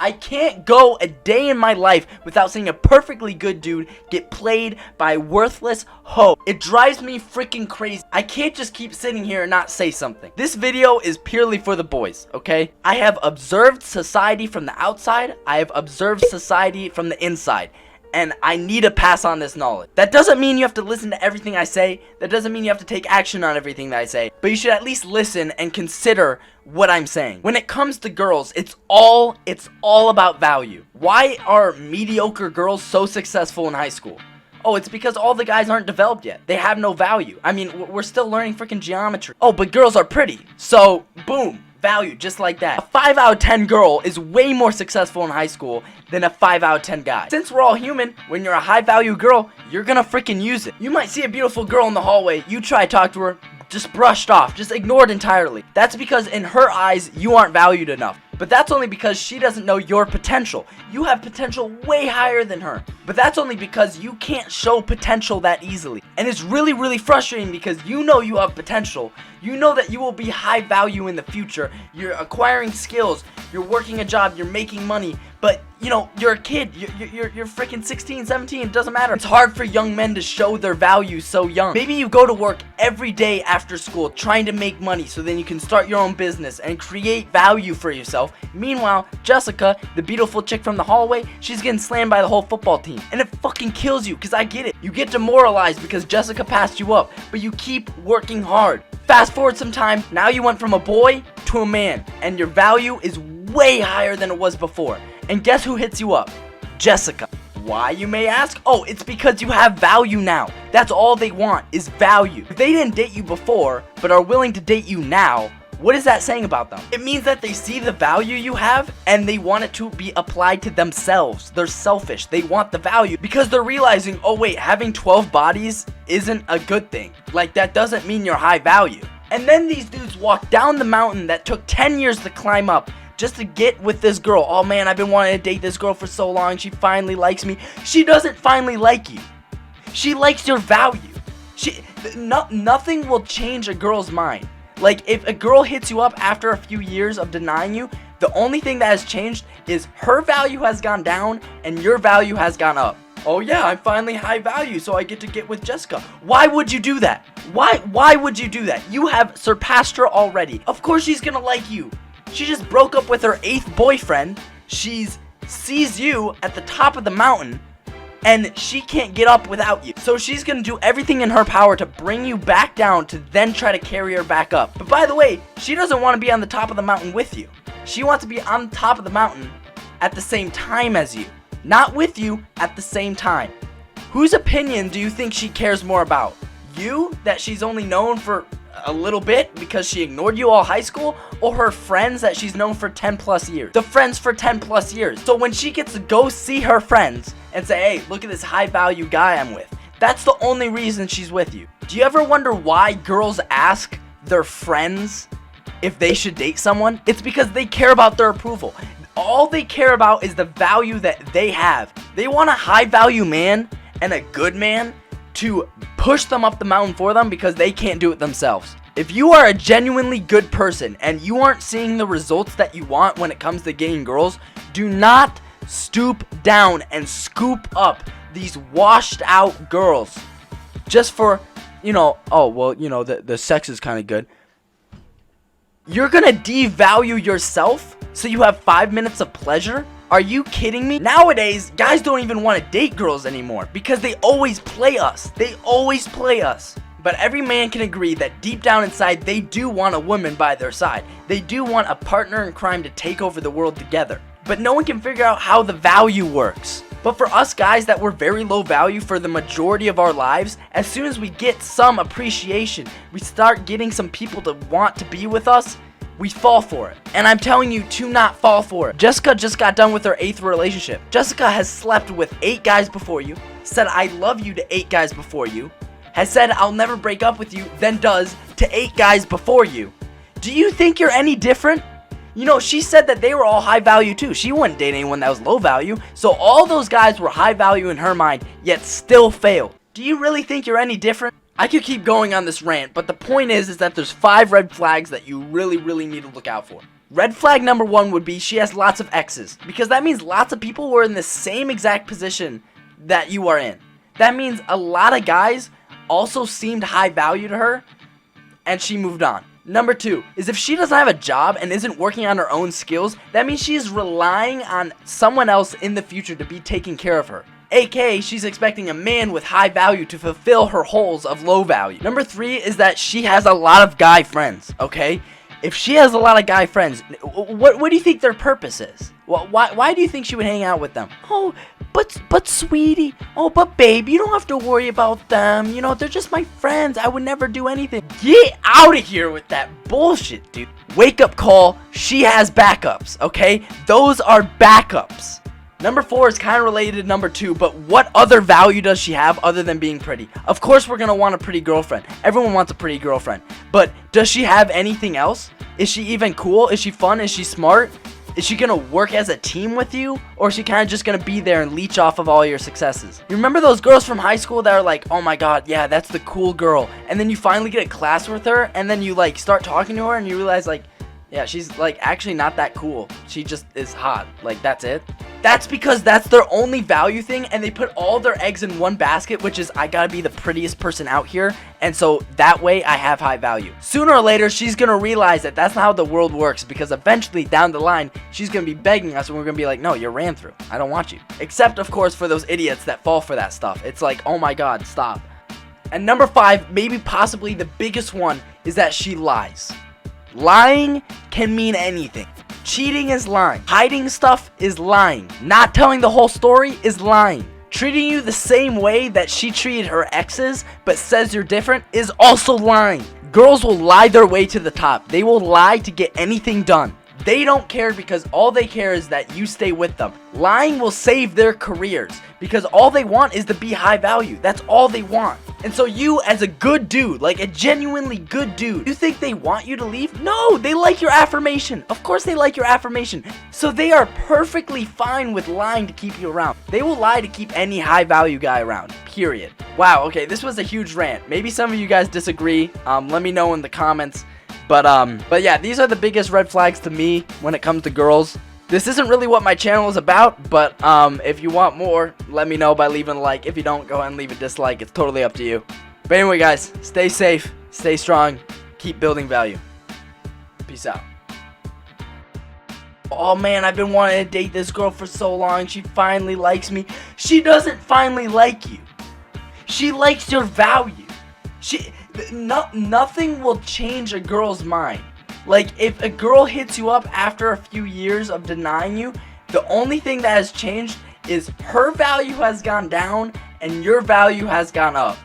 I can't go a day in my life without seeing a perfectly good dude get played by a worthless hoe. It drives me freaking crazy. I can't just keep sitting here and not say something. This video is purely for the boys, okay? I have observed society from the outside. I have observed society from the inside. And I need to pass on this knowledge. That doesn't mean you have to listen to everything I say. That doesn't mean you have to take action on everything that I say. But you should at least listen and consider what I'm saying. When it comes to girls, it's all about value. Why are mediocre girls so successful in high school? Oh, it's because all the guys aren't developed yet. They have no value. I mean, we're still learning freaking geometry. Oh, but girls are pretty. So, boom. Value, just like that. A 5 out of 10 girl is way more successful in high school than a 5 out of 10 guy. Since we're all human, when you're a high value girl, you're gonna freaking use it. You might see a beautiful girl in the hallway, you try to talk to her, just brushed off, just ignored entirely. That's because in her eyes, you aren't valued enough. But that's only because she doesn't know your potential. You have potential way higher than her. But that's only because you can't show potential that easily. And it's really, really frustrating because you know you have potential. You know that you will be high value in the future. You're acquiring skills. You're working a job. You're making money. But, you know, you're a kid. You're freaking 16, 17. It doesn't matter. It's hard for young men to show their value so young. Maybe you go to work every day after school trying to make money so then you can start your own business and create value for yourself. Meanwhile, Jessica, the beautiful chick from the hallway, she's getting slammed by the whole football team. And it fucking kills you because I get it. You get demoralized because Jessica passed you up, but you keep working hard. Fast forward some time, now you went from a boy to a man, and your value is way higher than it was before. And guess who hits you up? Jessica. Why, you may ask? Oh, it's because you have value now. That's all they want is value. If they didn't date you before, but are willing to date you now, what is that saying about them? It means that they see the value you have and they want it to be applied to themselves. They're selfish. They want the value because they're realizing, oh wait, having 12 bodies isn't a good thing. Like, that doesn't mean you're high value. And then these dudes walk down the mountain that took 10 years to climb up just to get with this girl. Oh man, I've been wanting to date this girl for so long. She finally likes me. She doesn't finally like you. She likes your value. Nothing will change a girl's mind. Like, if a girl hits you up after a few years of denying you, the only thing that has changed is her value has gone down and your value has gone up. Oh yeah, I'm finally high value, so I get to get with Jessica. Why would you do that? Why would you do that? You have surpassed her already. Of course she's gonna like you. She just broke up with her 8th boyfriend. She sees you at the top of the mountain, and she can't get up without you. So she's gonna do everything in her power to bring you back down to then try to carry her back up. But by the way, she doesn't want to be on the top of the mountain with you. She wants to be on top of the mountain at the same time as you. Not with you, at the same time. Whose opinion do you think she cares more about? You, that she's only known for a little bit because she ignored you all high school, or her friends that she's known for 10 plus years? The friends for 10 plus years. So when she gets to go see her friends and say, hey, look at this high value guy I'm with, that's the only reason she's with you. Do you ever wonder why girls ask their friends if they should date someone? It's because they care about their approval. All they care about is the value that they have. They want a high value man and a good man to push them up the mountain for them because they can't do it themselves. If you are a genuinely good person and you aren't seeing the results that you want when it comes to getting girls, do not stoop down and scoop up these washed out girls just for, you know, oh, well, you know, the sex is kind of good. You're gonna devalue yourself so you have 5 minutes of pleasure? Are you kidding me? Nowadays, guys don't even want to date girls anymore because they always play us. They always play us. But every man can agree that deep down inside, they do want a woman by their side. They do want a partner in crime to take over the world together. But no one can figure out how the value works. But for us guys that were very low value for the majority of our lives, as soon as we get some appreciation, we start getting some people to want to be with us, we fall for it. And I'm telling you to not fall for it. Jessica just got done with her 8th relationship. Jessica has slept with 8 guys before you, said I love you to 8 guys before you, has said I'll never break up with you, then does to 8 guys before you. Do you think you're any different? You know, she said that they were all high value too. She wouldn't date anyone that was low value. So all those guys were high value in her mind, yet still failed. Do you really think you're any different? I could keep going on this rant, but the point is that there's 5 red flags that you really need to look out for. Red flag number 1 would be she has lots of exes, because that means lots of people were in the same exact position that you are in. That means a lot of guys also seemed high value to her, and she moved on. Number 2 is if she doesn't have a job and isn't working on her own skills, that means she is relying on someone else in the future to be taking care of her. AKA, she's expecting a man with high value to fulfill her holes of low value. Number 3 is that she has a lot of guy friends, okay? If she has a lot of guy friends, what do you think their purpose is? Why do you think she would hang out with them? Oh, but sweetie, oh, but babe, you don't have to worry about them. You know, they're just my friends. I would never do anything. Get out of here with that bullshit, dude. Wake up call, she has backups, okay? Those are backups. Number 4 is kind of related to number 2, but what other value does she have other than being pretty? Of course we're going to want a pretty girlfriend. Everyone wants a pretty girlfriend. But does she have anything else? Is she even cool? Is she fun? Is she smart? Is she going to work as a team with you? Or is she kind of just going to be there and leech off of all your successes? You remember those girls from high school that are like, oh my god, yeah, that's the cool girl. And then you finally get a class with her, and then you like start talking to her and you realize like, yeah, she's like actually not that cool. She just is hot. Like, that's it. That's because that's their only value thing, and they put all their eggs in one basket, which is I gotta be the prettiest person out here, and so that way I have high value. Sooner or later, she's gonna realize that that's not how the world works, because eventually down the line, she's gonna be begging us, and we're gonna be like, no, you're ran through. I don't want you. Except, of course, for those idiots that fall for that stuff. It's like, oh my god, stop. And number 5, maybe possibly the biggest one, is that she lies. Lying can mean anything. Cheating is lying. Hiding stuff is lying. Not telling the whole story is lying. Treating you the same way that she treated her exes but says you're different is also lying. Girls will lie their way to the top. They will lie to get anything done. They don't care because all they care is that you stay with them. Lying will save their careers because all they want is to be high value. That's all they want. And so you, as a good dude, like a genuinely good dude, you think they want you to leave? No, they like your affirmation. Of course they like your affirmation. So they are perfectly fine with lying to keep you around. They will lie to keep any high value guy around, period. Wow, okay, this was a huge rant. Maybe some of you guys disagree. Let me know in the comments. But yeah, these are the biggest red flags to me when it comes to girls. This isn't really what my channel is about, but if you want more, let me know by leaving a like. If you don't, go ahead and leave a dislike. It's totally up to you. But anyway, guys, stay safe, stay strong, keep building value. Peace out. Oh man, I've been wanting to date this girl for so long. She finally likes me. She doesn't finally like you. She likes your value. Nothing will change a girl's mind. Like, if a girl hits you up after a few years of denying you, the only thing that has changed is her value has gone down and your value has gone up.